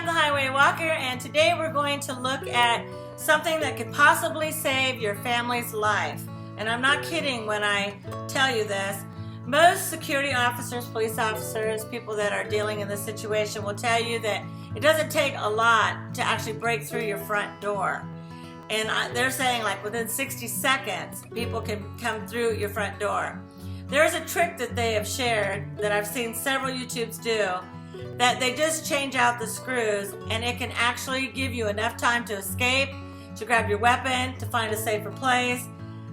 I'm the Highway Walker, and today we're going to look at something that could possibly save your family's life. And I'm not kidding when I tell you this. Most security officers, police officers, people that are dealing in this situation will tell you that it doesn't take a lot to actually break through your front door. And they're saying like within 60 seconds, people can come through your front door. There's a trick that they have shared that I've seen several YouTubes do, that they just change out the screws and it can actually give you enough time to escape, to grab your weapon, to find a safer place,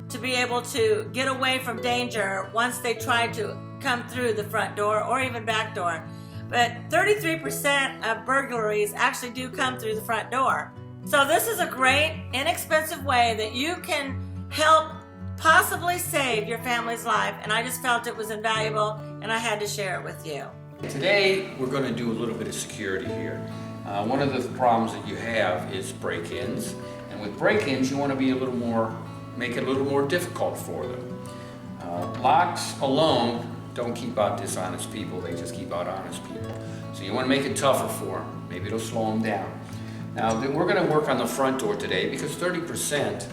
to be able to get away from danger once they try to come through the front door or even back door. But 33% of burglaries actually do come through the front door. So this is a great, inexpensive way that you can help possibly save your family's life, and I just felt it was invaluable and I had to share it with you. Today we're going to do a little bit of security here. One of the problems that you have is break-ins, and with break-ins you want to be make it a little more difficult for them. Locks alone don't keep out dishonest people, they just keep out honest people. So you want to make it tougher for them. Maybe it'll slow them down. Now we're going to work on the front door today because 30%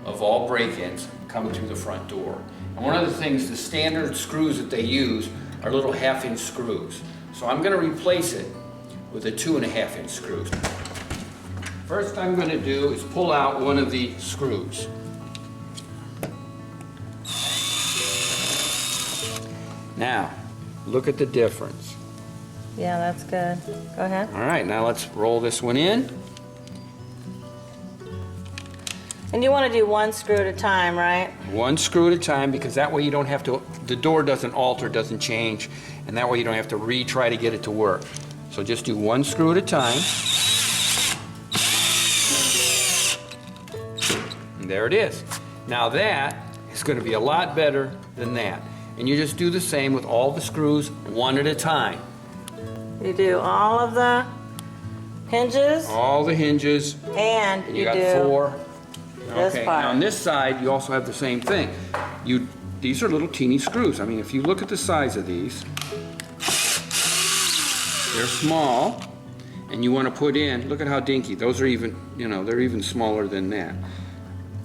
of all break-ins come through the front door. And one of the things, the standard screws that they use are little 1/2-inch screws. So I'm going to replace it with a 2.5-inch screws. First I'm going to do is pull out one of the screws. Now, look at the difference. Yeah, that's good. Go ahead. All right, now let's roll this one in. And you want to do one screw at a time, right? One screw at a time, because that way you don't have to, the door doesn't alter, doesn't change, and that way you don't have to retry to get it to work. So just do one screw at a time. And there it is. Now that is going to be a lot better than that. And you just do the same with all the screws, one at a time. You do all of the hinges. All the hinges. And you got do 4. this Okay, part. now on this side you also have the same thing. These are little teeny screws. I mean, if you look at the size of these, they're small, and you want to put in, look at how dinky. Those are even, they're even smaller than that.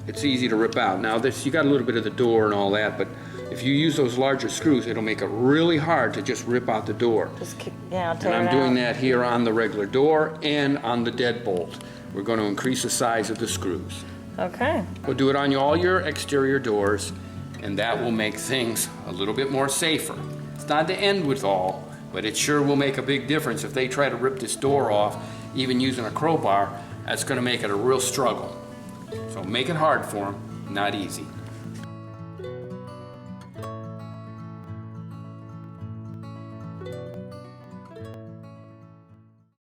It's easy to rip out. Now you got a little bit of the door and all that, but if you use those larger screws, it'll make it really hard to just rip out the door. Just tear And it I'm doing out. that here on the regular door and on the deadbolt. We're going to increase the size of the screws. Okay. We'll do it on all your exterior doors, and that will make things a little bit more safer. It's not the end with all, but it sure will make a big difference. If they try to rip this door off, even using a crowbar, that's going to make it a real struggle. So make it hard for them, not easy.